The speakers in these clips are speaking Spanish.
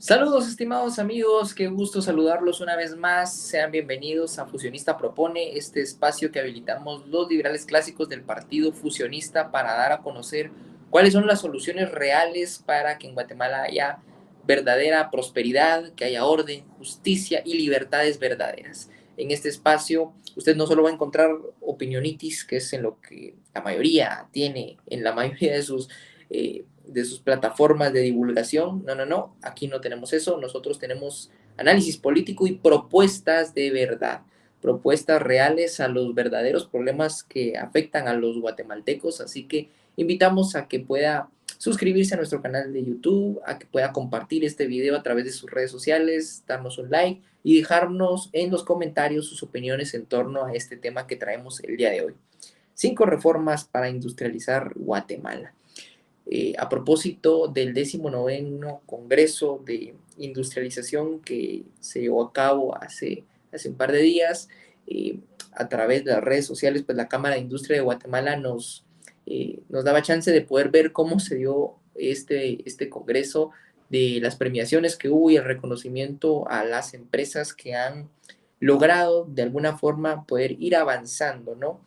Saludos estimados amigos, qué gusto saludarlos una vez más. Sean bienvenidos a Fusionista Propone, este espacio que habilitamos los liberales clásicos del Partido Fusionista para dar a conocer cuáles son las soluciones reales para que en Guatemala haya verdadera prosperidad, que haya orden, justicia y libertades verdaderas. En este espacio usted no solo va a encontrar opinionitis, que es en lo que la mayoría tiene en la mayoría de sus plataformas de divulgación. No, aquí no tenemos eso. Nosotros tenemos análisis político y propuestas de verdad, propuestas reales a los verdaderos problemas que afectan a los guatemaltecos. Así que invitamos a que pueda suscribirse a nuestro canal de YouTube, a que pueda compartir este video a través de sus redes sociales, darnos un like y dejarnos en los comentarios sus opiniones en torno a este tema que traemos el día de hoy. 5 reformas para industrializar Guatemala. A propósito del 19º Congreso de Industrialización que se llevó a cabo hace un par de días, a través de las redes sociales, pues la Cámara de Industria de Guatemala nos daba chance de poder ver cómo se dio este congreso, de las premiaciones que hubo y el reconocimiento a las empresas que han logrado de alguna forma poder ir avanzando, ¿no?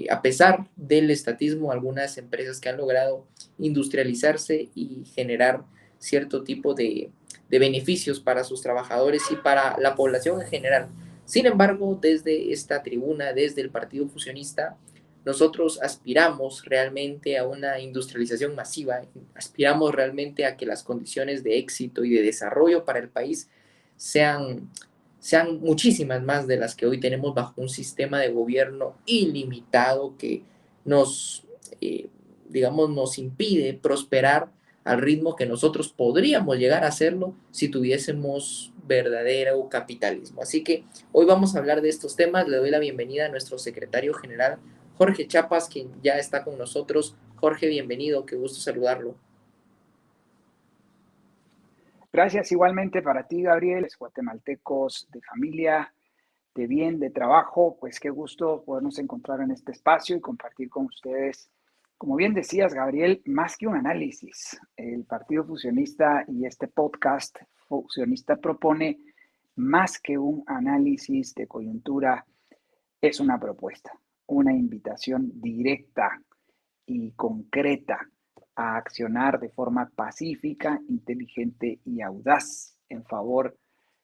A pesar del estatismo, algunas empresas que han logrado industrializarse y generar cierto tipo de beneficios para sus trabajadores y para la población en general. Sin embargo, desde esta tribuna, desde el Partido Fusionista, nosotros aspiramos realmente a una industrialización masiva, aspiramos realmente a que las condiciones de éxito y de desarrollo para el país sean muchísimas más de las que hoy tenemos bajo un sistema de gobierno ilimitado que nos, nos impide prosperar al ritmo que nosotros podríamos llegar a hacerlo si tuviésemos verdadero capitalismo. Así que hoy vamos a hablar de estos temas. Le doy la bienvenida a nuestro secretario general, Jorge Chapas, quien ya está con nosotros. Jorge, bienvenido, qué gusto saludarlo. Gracias igualmente para ti, Gabriel, guatemaltecos de familia, de bien, de trabajo. Pues qué gusto podernos encontrar en este espacio y compartir con ustedes. Como bien decías, Gabriel, más que un análisis, el Partido Fusionista y este podcast Fusionista Propone, más que un análisis de coyuntura, es una propuesta, una invitación directa y concreta a accionar de forma pacífica, inteligente y audaz en favor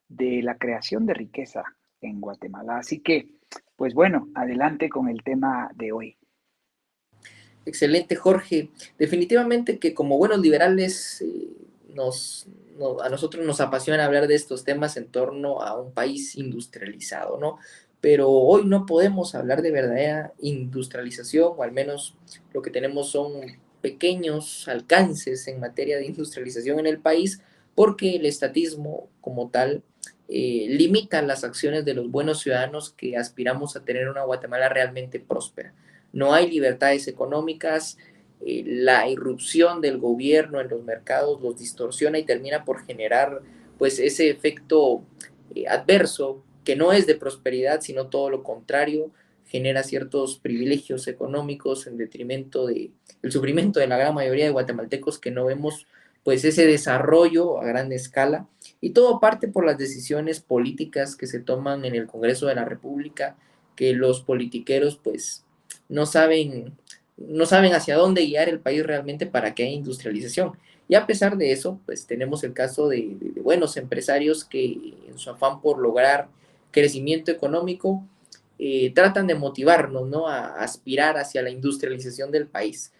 de la creación de riqueza en Guatemala. Así que, pues bueno, adelante con el tema de hoy. Excelente, Jorge. Definitivamente que como buenos liberales a nosotros nos apasiona hablar de estos temas en torno a un país industrializado, ¿no? Pero hoy no podemos hablar de verdadera industrialización, o al menos lo que tenemos son pequeños alcances en materia de industrialización en el país, porque el estatismo como tal limita las acciones de los buenos ciudadanos que aspiramos a tener una Guatemala realmente próspera. No hay libertades económicas, la irrupción del gobierno en los mercados los distorsiona y termina por generar pues ese efecto adverso que no es de prosperidad, sino todo lo contrario, genera ciertos privilegios económicos en detrimento del sufrimiento de la gran mayoría de guatemaltecos que no vemos pues ese desarrollo a gran escala, y todo parte por las decisiones políticas que se toman en el Congreso de la República, que los politiqueros pues no saben hacia dónde guiar el país realmente para que haya industrialización. Y a pesar de eso, pues tenemos el caso de buenos empresarios que en su afán por lograr crecimiento económico tratan de motivarnos, ¿no?, a aspirar hacia la industrialización del país.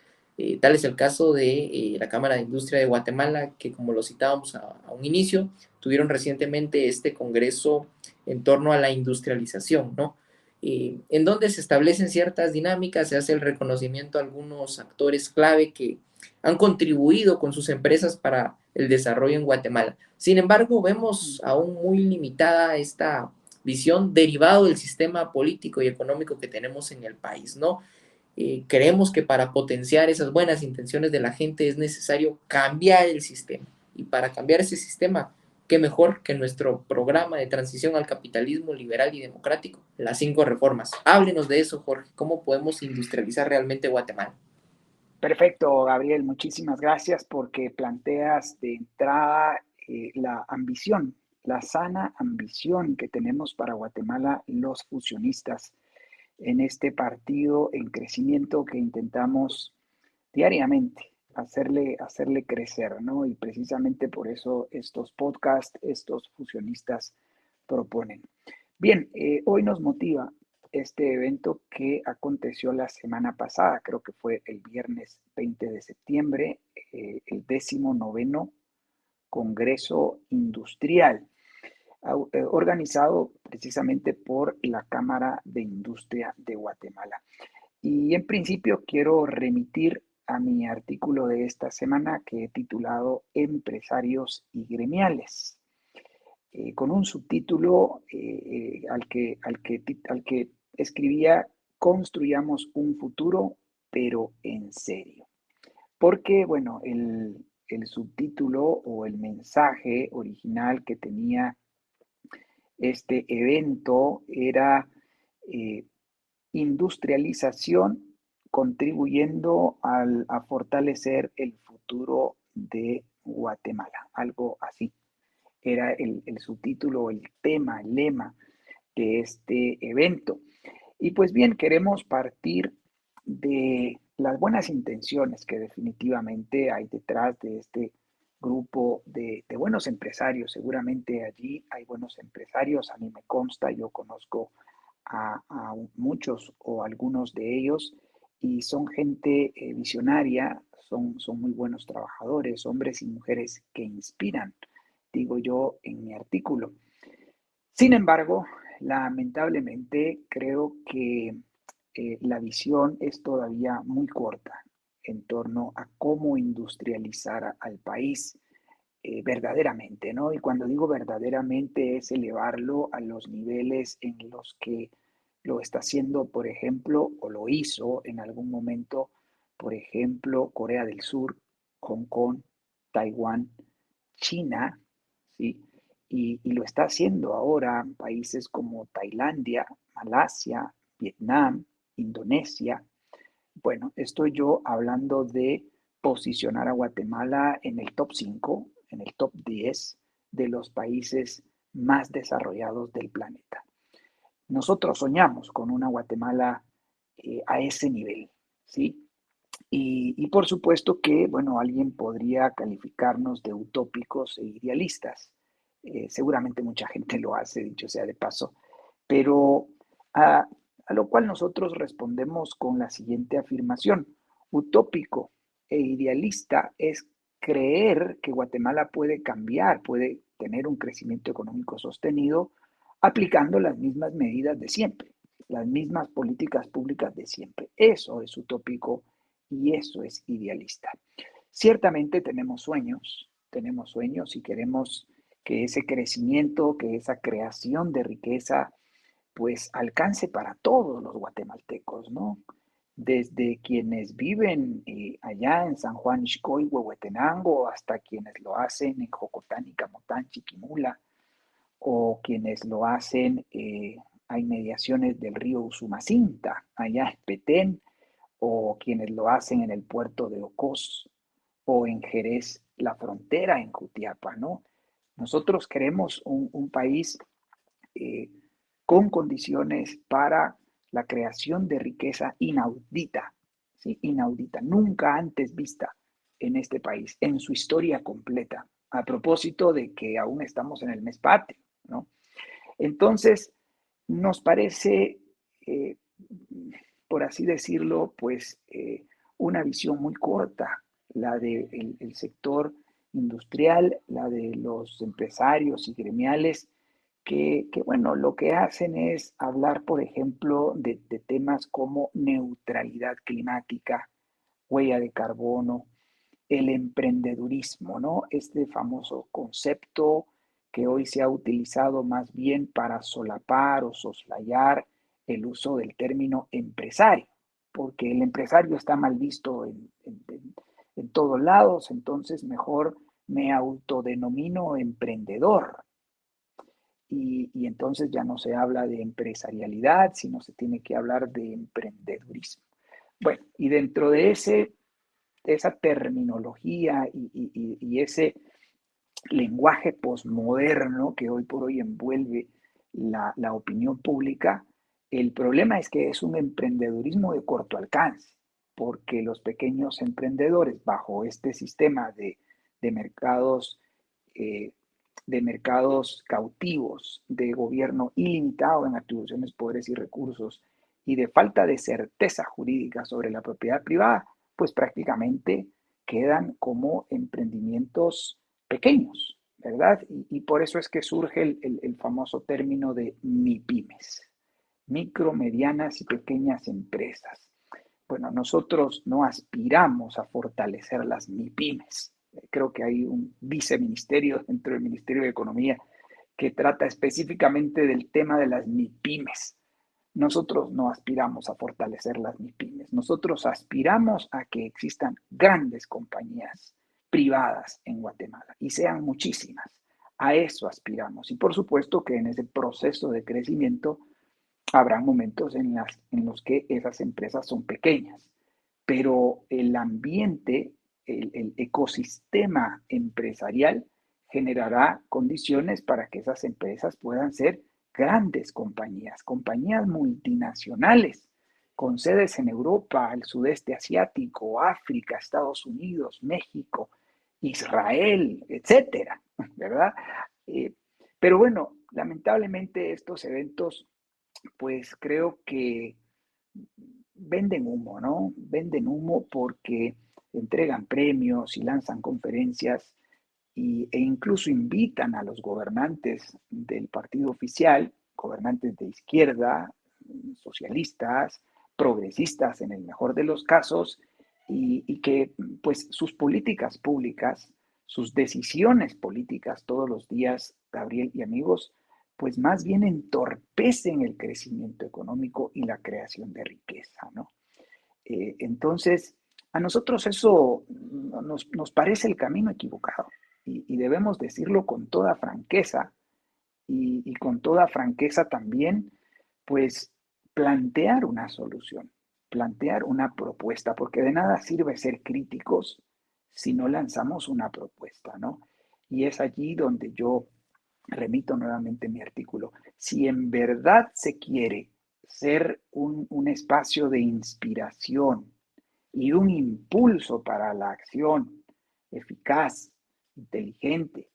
Tal es el caso de la Cámara de Industria de Guatemala, que como lo citábamos a un inicio, tuvieron recientemente este congreso en torno a la industrialización, ¿no? En donde se establecen ciertas dinámicas, se hace el reconocimiento a algunos actores clave que han contribuido con sus empresas para el desarrollo en Guatemala. Sin embargo, vemos aún muy limitada esta visión derivado del sistema político y económico que tenemos en el país, ¿no? Creemos que para potenciar esas buenas intenciones de la gente es necesario cambiar el sistema. Y para cambiar ese sistema, qué mejor que nuestro programa de transición al capitalismo liberal y democrático, las 5 reformas. Háblenos de eso, Jorge. ¿Cómo podemos industrializar realmente Guatemala? Perfecto, Gabriel, muchísimas gracias porque planteas de entrada la ambición, la sana ambición que tenemos para Guatemala los fusionistas en este partido en crecimiento que intentamos diariamente hacerle crecer, ¿no? Y precisamente por eso estos podcasts, estos fusionistas proponen. Bien, hoy nos motiva este evento que aconteció la semana pasada, creo que fue el viernes 20 de septiembre, el 19º Congreso Industrial, organizado precisamente por la Cámara de Industria de Guatemala. Y en principio quiero remitir a mi artículo de esta semana que he titulado Empresarios y gremiales, con un subtítulo al que escribía Construyamos un futuro, pero en serio. Porque, bueno, el subtítulo o el mensaje original que tenía este evento era eh, industrialización contribuyendo a fortalecer el futuro de Guatemala, algo así. Era el subtítulo, el tema, el lema de este evento. Y pues bien, queremos partir de las buenas intenciones que definitivamente hay detrás de este grupo de buenos empresarios. Seguramente allí hay buenos empresarios, a mí me consta, yo conozco a muchos o algunos de ellos y son gente visionaria, son muy buenos trabajadores, hombres y mujeres que inspiran, digo yo en mi artículo. Sin embargo, lamentablemente creo que la visión es todavía muy corta en torno a cómo industrializar al país verdaderamente, ¿no? Y cuando digo verdaderamente es elevarlo a los niveles en los que lo está haciendo, por ejemplo, o lo hizo en algún momento, por ejemplo, Corea del Sur, Hong Kong, Taiwán, China, ¿sí? Y lo está haciendo ahora países como Tailandia, Malasia, Vietnam, Indonesia. Bueno, estoy yo hablando de posicionar a Guatemala en el top 5, en el top 10 de los países más desarrollados del planeta. Nosotros soñamos con una Guatemala a ese nivel, ¿sí? Y por supuesto que, bueno, alguien podría calificarnos de utópicos e idealistas. Seguramente mucha gente lo hace, dicho sea de paso, pero a lo cual nosotros respondemos con la siguiente afirmación. Utópico e idealista es creer que Guatemala puede cambiar, puede tener un crecimiento económico sostenido aplicando las mismas medidas de siempre, las mismas políticas públicas de siempre. Eso es utópico y eso es idealista. Ciertamente tenemos sueños y queremos que ese crecimiento, que esa creación de riqueza, pues alcance para todos los guatemaltecos, ¿no? Desde quienes viven allá en San Juan Ixcoy, Huehuetenango, hasta quienes lo hacen en Jocotán y Camotán, Chiquimula, o quienes lo hacen a inmediaciones del río Usumacinta, allá en Petén, o quienes lo hacen en el puerto de Ocós o en Jerez, la frontera en Jutiapa, ¿no? Nosotros queremos un país eh, con condiciones para la creación de riqueza inaudita, ¿sí? Inaudita, nunca antes vista en este país, en su historia completa, a propósito de que aún estamos en el mes patrio, ¿no? Entonces, nos parece, eh, por así decirlo, pues una visión muy corta, la del el sector industrial, la de los empresarios y gremiales, bueno, lo que hacen es hablar, por ejemplo, de temas como neutralidad climática, huella de carbono, el emprendedurismo, ¿no? Este famoso concepto que hoy se ha utilizado más bien para solapar o soslayar el uso del término empresario, porque el empresario está mal visto en todos lados, entonces mejor me autodenomino emprendedor. Y entonces ya no se habla de empresarialidad, sino se tiene que hablar de emprendedurismo. Bueno, y dentro de esa terminología y ese lenguaje posmoderno que hoy por hoy envuelve la opinión pública, el problema es que es un emprendedurismo de corto alcance, porque los pequeños emprendedores bajo este sistema de mercados, eh, de mercados cautivos, de gobierno ilimitado en atribuciones, poderes y recursos, y de falta de certeza jurídica sobre la propiedad privada, pues prácticamente quedan como emprendimientos pequeños, ¿verdad? Y por eso es que surge el famoso término de MIPIMES, micro, medianas y pequeñas empresas. Bueno, nosotros no aspiramos a fortalecer las MIPIMES. Creo que hay un viceministerio dentro del Ministerio de Economía que trata específicamente del tema de las MIPIMES. Nosotros no aspiramos a fortalecer las MIPIMES. Nosotros aspiramos a que existan grandes compañías privadas en Guatemala y sean muchísimas. A eso aspiramos. Y por supuesto que en ese proceso de crecimiento habrá momentos en los que esas empresas son pequeñas, pero el ambiente, el ecosistema empresarial generará condiciones para que esas empresas puedan ser grandes compañías, compañías multinacionales, con sedes en Europa, el sudeste asiático, África, Estados Unidos, México, Israel, etcétera, ¿verdad? Eh, pero bueno, lamentablemente estos eventos pues creo que venden humo, ¿no? Venden humo porque entregan premios y lanzan conferencias e incluso invitan a los gobernantes del partido oficial, gobernantes de izquierda, socialistas, progresistas en el mejor de los casos, y que pues sus políticas públicas, sus decisiones políticas todos los días, Gabriel y amigos, pues más bien entorpecen el crecimiento económico y la creación de riqueza, ¿no? Entonces, a nosotros eso nos parece el camino equivocado y debemos decirlo con toda franqueza y con toda franqueza también, pues plantear una solución, plantear una propuesta, porque de nada sirve ser críticos si no lanzamos una propuesta, ¿no? Y es allí donde yo remito nuevamente mi artículo. Si en verdad se quiere ser un espacio de inspiración y un impulso para la acción eficaz, inteligente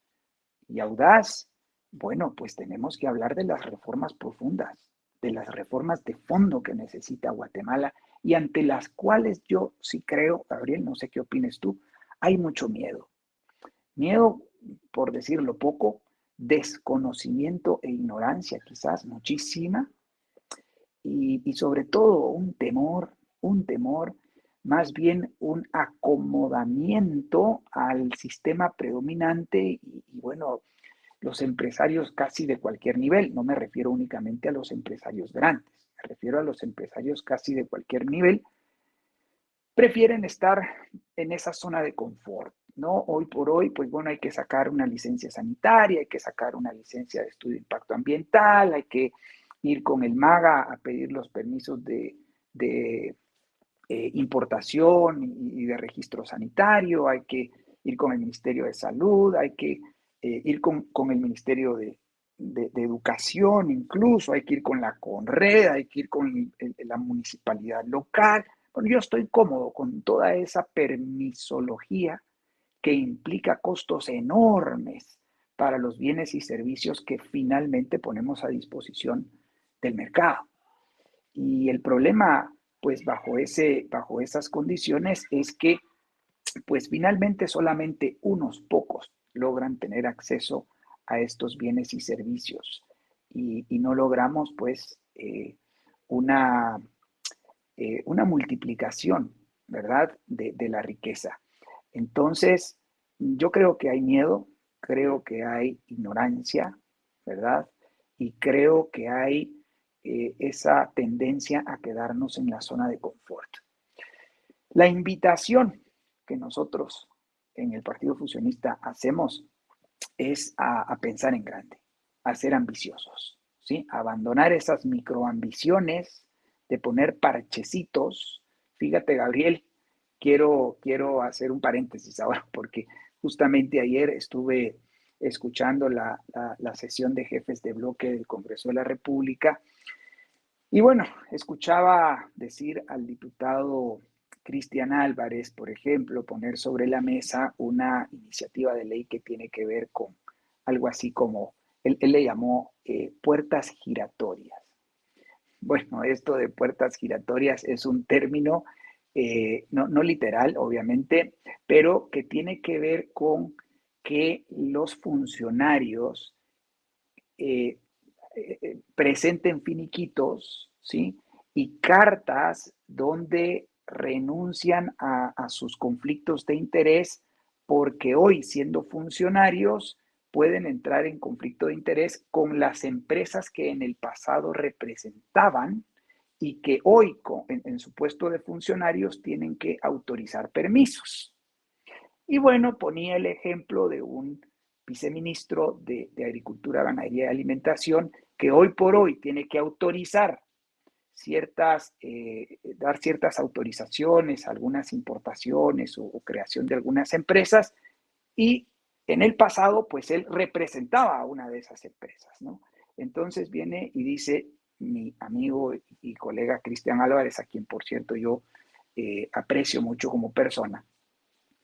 y audaz, bueno, pues tenemos que hablar de las reformas profundas, de las reformas de fondo que necesita Guatemala y ante las cuales yo sí creo, Gabriel, no sé qué opines tú, hay mucho miedo. Miedo, por decirlo poco, desconocimiento e ignorancia, quizás muchísima, y sobre todo un temor, más bien un acomodamiento al sistema predominante y bueno, los empresarios casi de cualquier nivel, no me refiero únicamente a los empresarios grandes, me refiero a los empresarios casi de cualquier nivel, prefieren estar en esa zona de confort, ¿no? Hoy por hoy, pues bueno, hay que sacar una licencia sanitaria, hay que sacar una licencia de estudio de impacto ambiental, hay que ir con el MAGA a pedir los permisos de importación y de registro sanitario, hay que ir con el Ministerio de Salud, hay que ir con el Ministerio de Educación incluso, hay que ir con la CONRED, hay que ir con la municipalidad local. Bueno, yo estoy cómodo con toda esa permisología que implica costos enormes para los bienes y servicios que finalmente ponemos a disposición del mercado. Y el problema, pues bajo esas condiciones es que, pues finalmente solamente unos pocos logran tener acceso a estos bienes y servicios y no logramos, pues, una, una multiplicación, ¿verdad?, de la riqueza. Entonces, yo creo que hay miedo, creo que hay ignorancia, ¿verdad? Y creo que hay esa tendencia a quedarnos en la zona de confort. La invitación que nosotros en el Partido Fusionista hacemos es a pensar en grande, a ser ambiciosos, ¿sí? A abandonar esas microambiciones de poner parchecitos. Fíjate, Gabriel, quiero hacer un paréntesis ahora, porque justamente ayer estuve escuchando la sesión de jefes de bloque del Congreso de la República y bueno, escuchaba decir al diputado Cristian Álvarez, por ejemplo, poner sobre la mesa una iniciativa de ley que tiene que ver con algo así como, él le llamó puertas giratorias. Bueno, esto de puertas giratorias es un término no literal, obviamente, pero que tiene que ver con que los funcionarios eh, presenten finiquitos, ¿sí? Y cartas donde renuncian a sus conflictos de interés porque hoy, siendo funcionarios, pueden entrar en conflicto de interés con las empresas que en el pasado representaban y que hoy, en su puesto de funcionarios, tienen que autorizar permisos. Y bueno, ponía el ejemplo de un viceministro de Agricultura, Ganadería y Alimentación que hoy por hoy tiene que autorizar dar ciertas autorizaciones, algunas importaciones o creación de algunas empresas y en el pasado pues él representaba a una de esas empresas, ¿no? Entonces viene y dice mi amigo y colega Cristian Álvarez, a quien por cierto yo aprecio mucho como persona,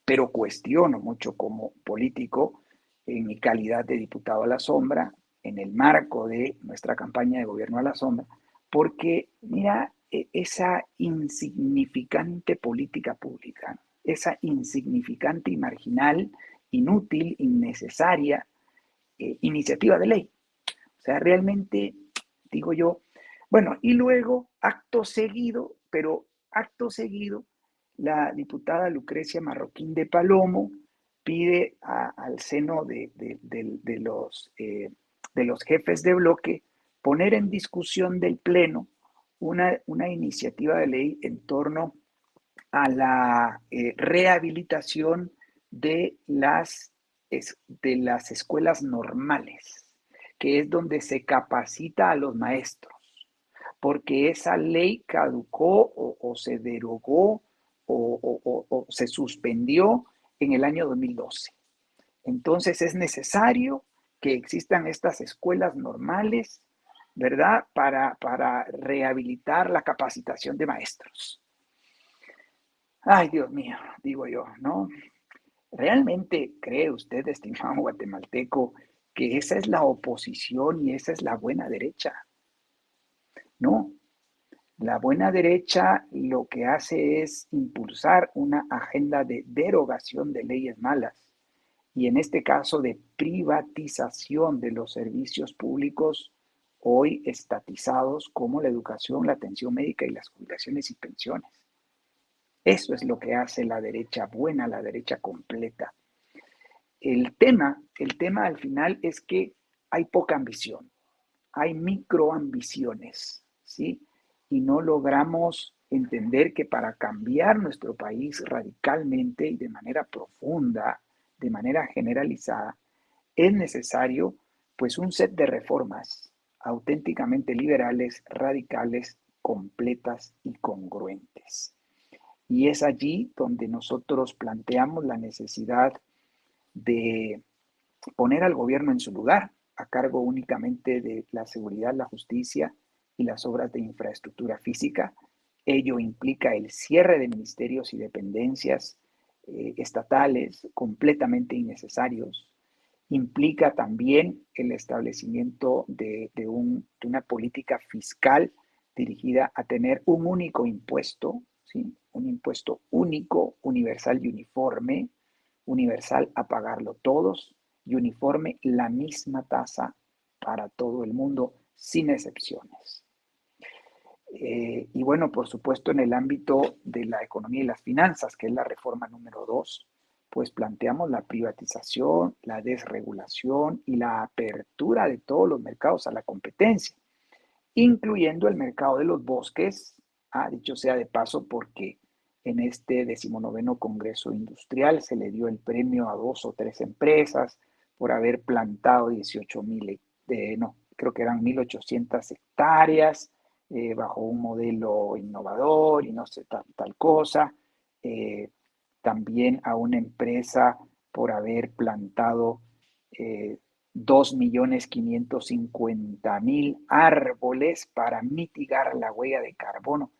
pero cuestiono mucho como político en mi calidad de diputado a la sombra, en el marco de nuestra campaña de gobierno a la sombra, porque mira, esa insignificante política pública, esa insignificante y marginal, inútil, innecesaria iniciativa de ley. O sea, realmente, digo yo, bueno, y luego, acto seguido, la diputada Lucrecia Marroquín de Palomo pide al seno de los jefes de bloque poner en discusión del Pleno una iniciativa de ley en torno a la rehabilitación de de las escuelas normales, que es donde se capacita a los maestros, porque esa ley caducó o se derogó o se suspendió en el año 2012. Entonces es necesario que existan estas escuelas normales, ¿verdad? Para rehabilitar la capacitación de maestros. Ay, Dios mío, digo yo, ¿no? ¿Realmente cree usted, estimado guatemalteco, que esa es la oposición y esa es la buena derecha? No, la buena derecha lo que hace es impulsar una agenda de derogación de leyes malas y en este caso de privatización de los servicios públicos hoy estatizados como la educación, la atención médica y las jubilaciones y pensiones. Eso es lo que hace la derecha buena, la derecha completa. El tema al final es que hay poca ambición, hay microambiciones, ¿sí? Y no logramos entender que para cambiar nuestro país radicalmente y de manera profunda, de manera generalizada, es necesario pues un set de reformas auténticamente liberales, radicales, completas y congruentes. Y es allí donde nosotros planteamos la necesidad de poner al gobierno en su lugar, a cargo únicamente de la seguridad, la justicia y las obras de infraestructura física. Ello implica el cierre de ministerios y dependencias estatales completamente innecesarios. Implica también el establecimiento de una política fiscal dirigida a tener un único impuesto, ¿sí? Un impuesto único, universal y universal a pagarlo todos y uniforme la misma tasa para todo el mundo sin excepciones. Y bueno, por supuesto, en el ámbito de la economía y las finanzas, que es la reforma número 2, pues planteamos la privatización, la desregulación y la apertura de todos los mercados a la competencia, incluyendo el mercado de los bosques, dicho sea de paso, porque en este 19º Congreso Industrial se le dio el premio a 2 o 3 empresas por haber plantado 18,000, no, creo que eran 1,800 hectáreas bajo un modelo innovador y no sé, tal cosa. También a una empresa por haber plantado 2,550,000 árboles para mitigar la huella de carbono.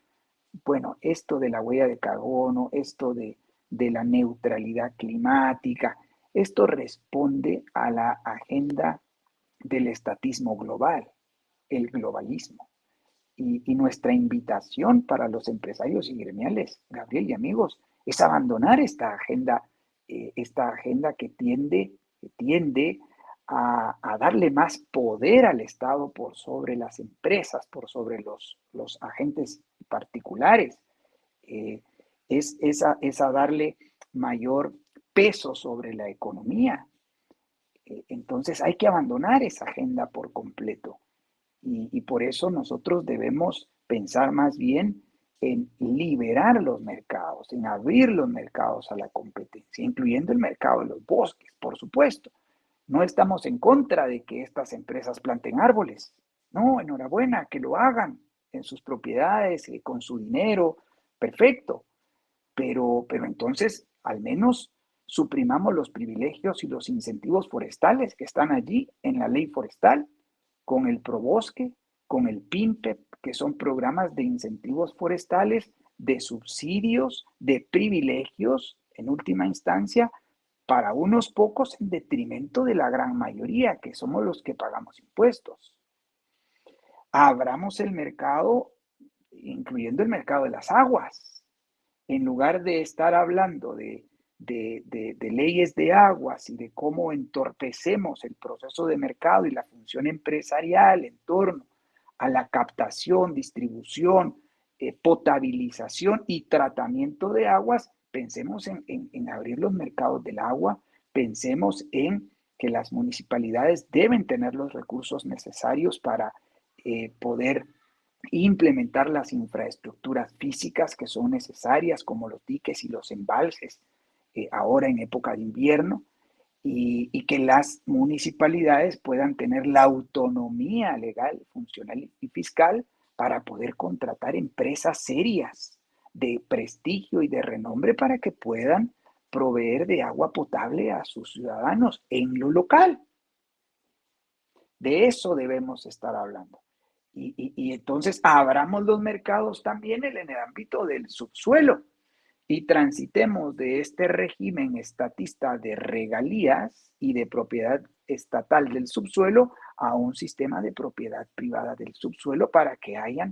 Bueno, esto de la huella de carbono, esto de la neutralidad climática, esto responde a la agenda del estatismo global, el globalismo. Y nuestra invitación para los empresarios y gremiales, Gabriel y amigos, es abandonar esta agenda que tiende a darle más poder al Estado por sobre las empresas, por sobre los agentes particulares. Eh, es a darle mayor peso sobre la economía. Entonces hay que abandonar esa agenda por completo. Y por eso nosotros debemos pensar más bien en liberar los mercados, en abrir los mercados a la competencia, incluyendo el mercado de los bosques, por supuesto. No estamos en contra de que estas empresas planten árboles. No, enhorabuena, que lo hagan en sus propiedades, con su dinero, perfecto. Pero entonces, al menos suprimamos los privilegios y los incentivos forestales que están allí en la ley forestal, con el Probosque, con el PINPEP, que son programas de incentivos forestales, de subsidios, de privilegios, en última instancia, para unos pocos en detrimento de la gran mayoría, que somos los que pagamos impuestos. Abramos el mercado, incluyendo el mercado de las aguas. En lugar de estar hablando de leyes de aguas y de cómo entorpecemos el proceso de mercado y la función empresarial en torno a la captación, distribución, potabilización y tratamiento de aguas, pensemos en abrir los mercados del agua, pensemos en que las municipalidades deben tener los recursos necesarios para poder implementar las infraestructuras físicas que son necesarias, como los diques y los embalses, ahora en época de invierno, y que las municipalidades puedan tener la autonomía legal, funcional y fiscal para poder contratar empresas serias de prestigio y de renombre para que puedan proveer de agua potable a sus ciudadanos en lo local. De eso debemos estar hablando. Y entonces abramos los mercados también en el ámbito del subsuelo y transitemos de este régimen estatista de regalías y de propiedad estatal del subsuelo a un sistema de propiedad privada del subsuelo para que haya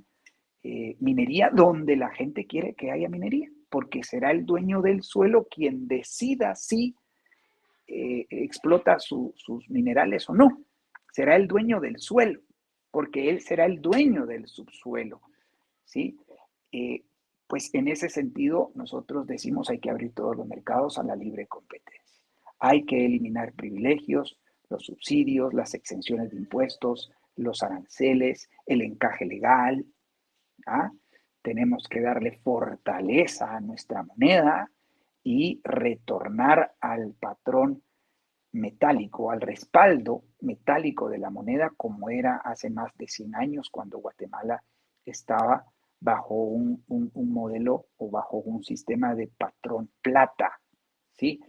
minería donde la gente quiere que haya minería, porque será el dueño del suelo quien decida si explota sus minerales o no. Será el dueño del suelo, porque él será el dueño del subsuelo, ¿sí? Eh, pues en ese sentido, nosotros decimos hay que abrir todos los mercados a la libre competencia. Hay que eliminar privilegios, los subsidios, las exenciones de impuestos, los aranceles, el encaje legal. ¿Ah? Tenemos que darle fortaleza a nuestra moneda y retornar al patrón metálico, al respaldo metálico de la moneda como era hace más de 100 años cuando Guatemala estaba bajo un modelo o bajo un sistema de patrón plata, ¿sí?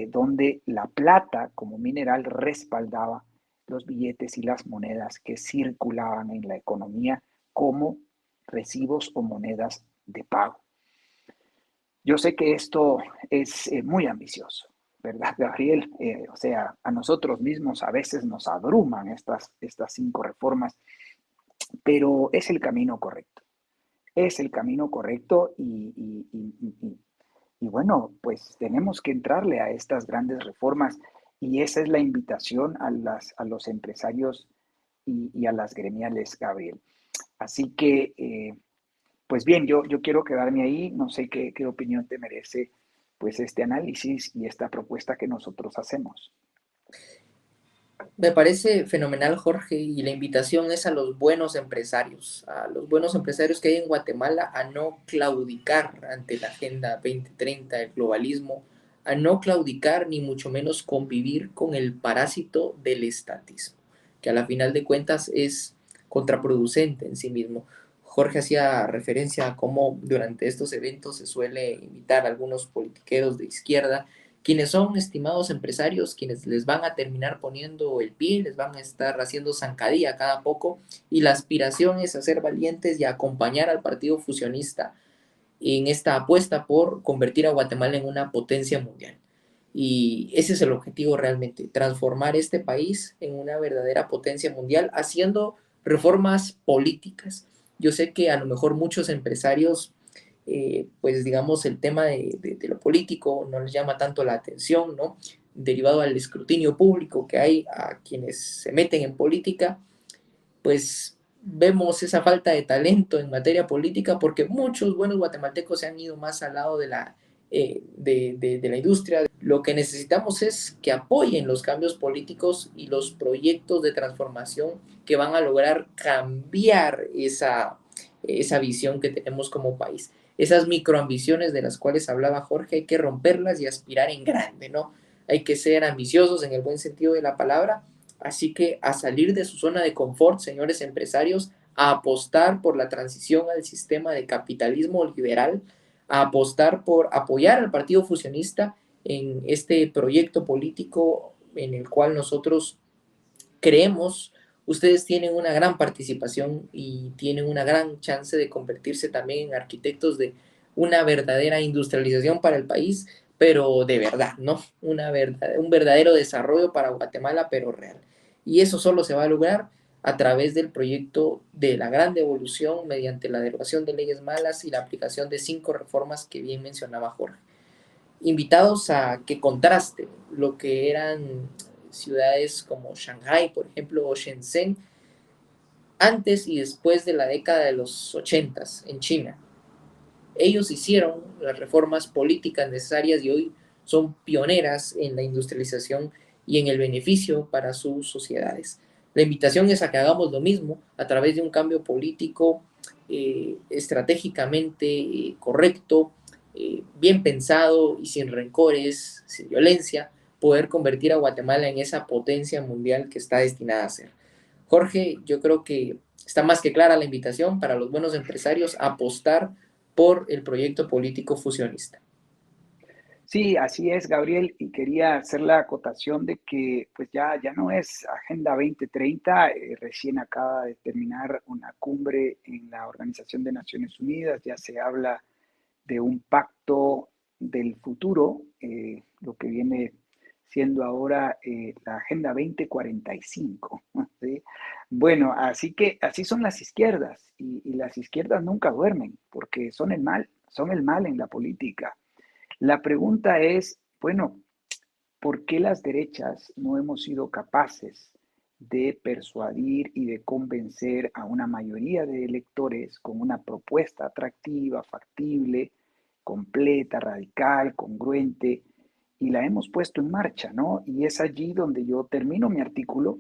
Donde la plata como mineral respaldaba los billetes y las monedas que circulaban en la economía como recibos o monedas de pago. Yo sé que esto es muy ambicioso, ¿verdad, Gabriel? O sea, a nosotros mismos a veces nos abruman estas 5 reformas, pero es el camino correcto. Es el camino correcto y bueno, pues tenemos que entrarle a estas grandes reformas y esa es la invitación a los empresarios y a las gremiales, Gabriel. Así que, pues bien, yo quiero quedarme ahí, no sé qué opinión te merece pues este análisis y esta propuesta que nosotros hacemos. Me parece fenomenal, Jorge, y la invitación es a los buenos empresarios que hay en Guatemala, a no claudicar ante la Agenda 2030, el globalismo, a no claudicar ni mucho menos convivir con el parásito del estatismo, que a la final de cuentas es contraproducente en sí mismo. Jorge hacía referencia a cómo durante estos eventos se suele invitar a algunos politiqueros de izquierda quienes son estimados empresarios, quienes les van a terminar poniendo el pie, les van a estar haciendo zancadilla cada poco, y la aspiración es a ser valientes y a acompañar al partido fusionista en esta apuesta por convertir a Guatemala en una potencia mundial. Y ese es el objetivo realmente, transformar este país en una verdadera potencia mundial haciendo reformas políticas. Yo sé que a lo mejor muchos empresarios pues digamos, el tema de lo político no les llama tanto la atención, ¿no? Derivado al escrutinio público que hay a quienes se meten en política, pues vemos esa falta de talento en materia política porque muchos buenos guatemaltecos se han ido más al lado de la industria. Lo que necesitamos es que apoyen los cambios políticos y los proyectos de transformación que van a lograr cambiar esa visión que tenemos como país. Esas microambiciones de las cuales hablaba Jorge, hay que romperlas y aspirar en grande, ¿no? Hay que ser ambiciosos en el buen sentido de la palabra. Así que a salir de su zona de confort, señores empresarios, a apostar por la transición al sistema de capitalismo liberal, a apostar por apoyar al Partido Fusionista en este proyecto político en el cual nosotros creemos. Ustedes tienen una gran participación y tienen una gran chance de convertirse también en arquitectos de una verdadera industrialización para el país, pero de verdad, ¿no? Un verdadero desarrollo para Guatemala, pero real. Y eso solo se va a lograr a través del proyecto de la gran devolución mediante la derogación de leyes malas y la aplicación de 5 reformas que bien mencionaba Jorge. Invitados a que contrasten lo que eran ciudades como Shanghai, por ejemplo, o Shenzhen, antes y después de la década de los 80 en China. Ellos hicieron las reformas políticas necesarias y hoy son pioneras en la industrialización y en el beneficio para sus sociedades. La invitación es a que hagamos lo mismo a través de un cambio político estratégicamente correcto, bien pensado y sin rencores, sin violencia, poder convertir a Guatemala en esa potencia mundial que está destinada a ser. Jorge, yo creo que está más que clara la invitación para los buenos empresarios a apostar por el proyecto político fusionista. Sí, así es, Gabriel, y quería hacer la acotación de que pues ya no es Agenda 2030, recién acaba de terminar una cumbre en la Organización de Naciones Unidas, ya se habla de un pacto del futuro, lo que viene siendo ahora la Agenda 2045. ¿Sí? Bueno, así que así son las izquierdas, y las izquierdas nunca duermen, porque son el mal en la política. La pregunta es, bueno, ¿por qué las derechas no hemos sido capaces de persuadir y de convencer a una mayoría de electores con una propuesta atractiva, factible, completa, radical, congruente, y la hemos puesto en marcha, ¿no? Y es allí donde yo termino mi artículo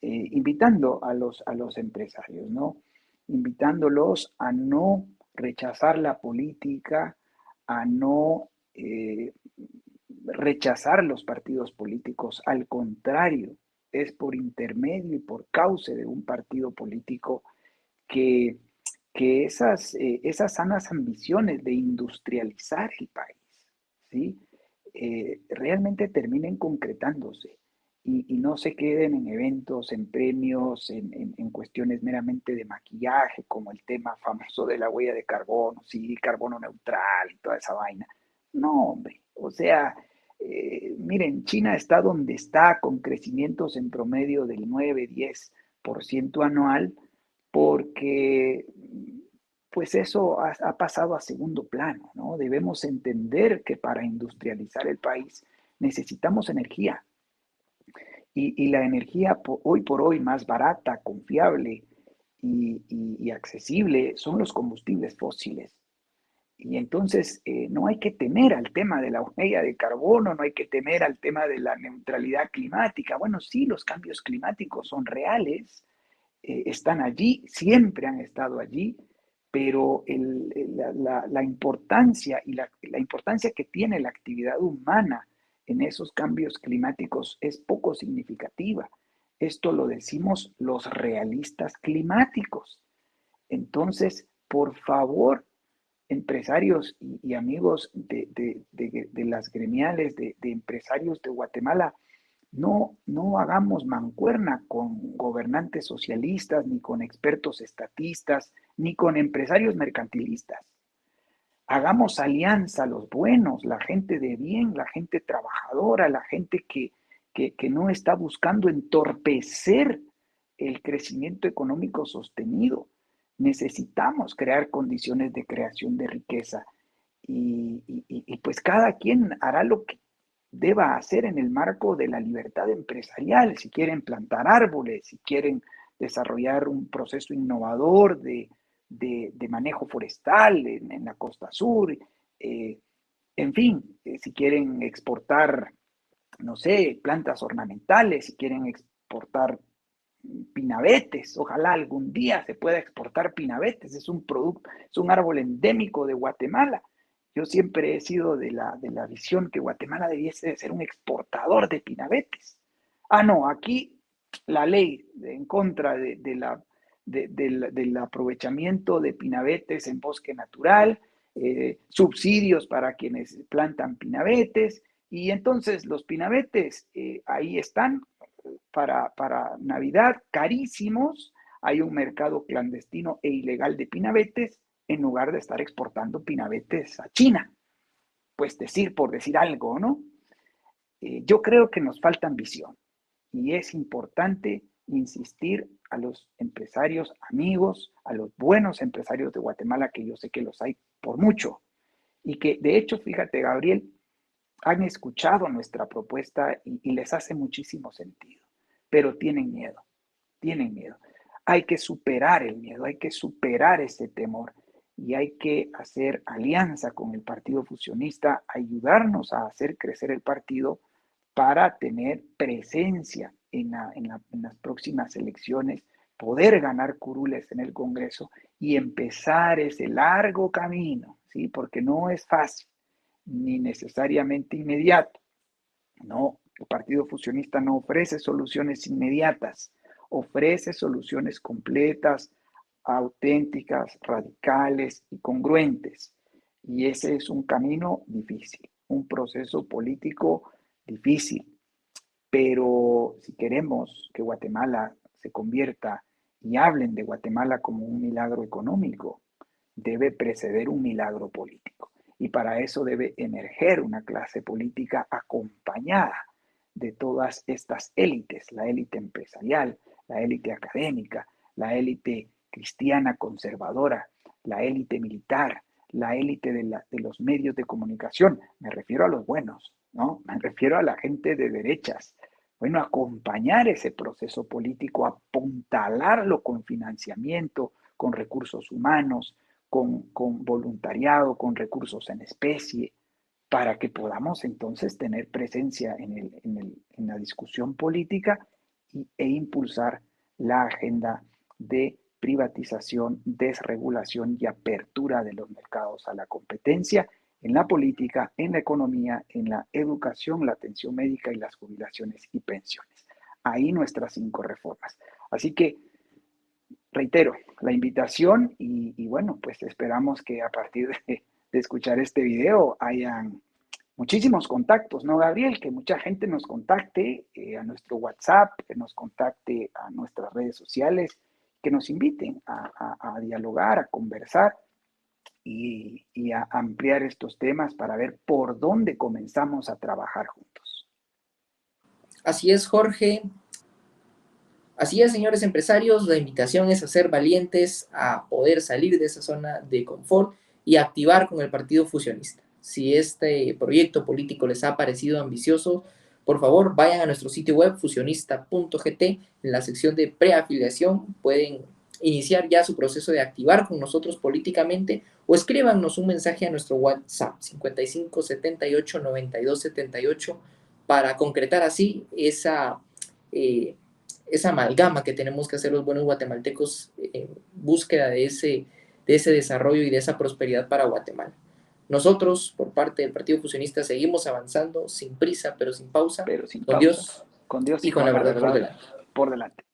invitando a los empresarios, ¿no? Invitándolos a no rechazar la política, a no rechazar los partidos políticos, al contrario, es por intermedio y por causa de un partido político que, que esas sanas ambiciones de industrializar el país, ¿sí? Realmente terminen concretándose y no se queden en eventos, en premios, en cuestiones meramente de maquillaje, como el tema famoso de la huella de carbono, sí, carbono neutral y toda esa vaina. No, hombre, o sea, miren, China está donde está con crecimientos en promedio del 9-10% anual porque pues eso ha pasado a segundo plano, ¿no? Debemos entender que para industrializar el país necesitamos energía y la energía hoy por hoy más barata, confiable y accesible son los combustibles fósiles. Y entonces no hay que temer al tema de la huella de carbono, no hay que temer al tema de la neutralidad climática. Bueno, sí, los cambios climáticos son reales, están allí, siempre han estado allí, pero la importancia y la importancia que tiene la actividad humana en esos cambios climáticos es poco significativa. Esto lo decimos los realistas climáticos. Entonces, por favor, empresarios y amigos de las gremiales, de empresarios de Guatemala, no hagamos mancuerna con gobernantes socialistas, ni con expertos estatistas, ni con empresarios mercantilistas. Hagamos alianza los buenos, la gente de bien, la gente trabajadora, la gente que no está buscando entorpecer el crecimiento económico sostenido. Necesitamos crear condiciones de creación de riqueza y pues cada quien hará lo que deba hacer en el marco de la libertad empresarial, si quieren plantar árboles, si quieren desarrollar un proceso innovador de manejo forestal en la costa sur, en fin, si quieren exportar, no sé, plantas ornamentales, si quieren exportar pinabetes, ojalá algún día se pueda exportar pinabetes, es un producto, es un árbol endémico de Guatemala. Yo siempre he sido de la visión que Guatemala debiese ser un exportador de pinabetes. Ah, no, aquí la ley en contra del aprovechamiento de pinabetes en bosque natural, subsidios para quienes plantan pinabetes, y entonces los pinabetes ahí están para Navidad, carísimos. Hay un mercado clandestino e ilegal de pinabetes en lugar de estar exportando pinabetes a China. Pues decir por decir algo, ¿no? Yo creo que nos falta ambición y es importante insistir a los empresarios amigos, a los buenos empresarios de Guatemala, que yo sé que los hay por mucho, y que de hecho, fíjate, Gabriel, han escuchado nuestra propuesta y les hace muchísimo sentido, pero tienen miedo. Hay que superar el miedo, hay que superar ese temor y hay que hacer alianza con el Partido Fusionista, ayudarnos a hacer crecer el partido para tener presencia en las próximas elecciones, poder ganar curules en el Congreso y empezar ese largo camino, ¿sí? Porque no es fácil ni necesariamente inmediato. No, el Partido Fusionista no ofrece soluciones inmediatas, ofrece soluciones completas, auténticas, radicales y congruentes. Y ese es un camino difícil, un proceso político difícil. Pero si queremos que Guatemala se convierta y hablen de Guatemala como un milagro económico, debe preceder un milagro político. Y para eso debe emerger una clase política acompañada de todas estas élites, la élite empresarial, la élite académica, la élite cristiana conservadora, la élite militar, la élite de los medios de comunicación. Me refiero a los buenos, ¿no? Me refiero a la gente de derechas. Bueno, acompañar ese proceso político, apuntalarlo con financiamiento, con recursos humanos, con voluntariado, con recursos en especie, para que podamos entonces tener presencia en la discusión política e impulsar la agenda de privatización, desregulación y apertura de los mercados a la competencia en la política, en la economía, en la educación, la atención médica y las jubilaciones y pensiones. Ahí nuestras 5 reformas. Así que reitero la invitación y bueno, pues esperamos que a partir de escuchar este video hayan muchísimos contactos, ¿no, Gabriel? Que mucha gente nos contacte a nuestro WhatsApp, que nos contacte a nuestras redes sociales, que nos inviten a dialogar, a conversar y a ampliar estos temas para ver por dónde comenzamos a trabajar juntos. Así es, Jorge. Así es, señores empresarios, la invitación es a ser valientes, a poder salir de esa zona de confort y activar con el Partido Fusionista. Si este proyecto político les ha parecido ambicioso, por favor vayan a nuestro sitio web fusionista.gt. En la sección de preafiliación pueden iniciar ya su proceso de activar con nosotros políticamente, o escríbanos un mensaje a nuestro WhatsApp 55 78 92 78 para concretar así eh, esa amalgama que tenemos que hacer los buenos guatemaltecos en búsqueda de ese desarrollo y de esa prosperidad para Guatemala. Nosotros, por parte del Partido Fusionista, seguimos avanzando sin prisa, pero sin pausa, pero sin con pausa, Dios con Dios y y con con la la verdad por verdad delante. por delante.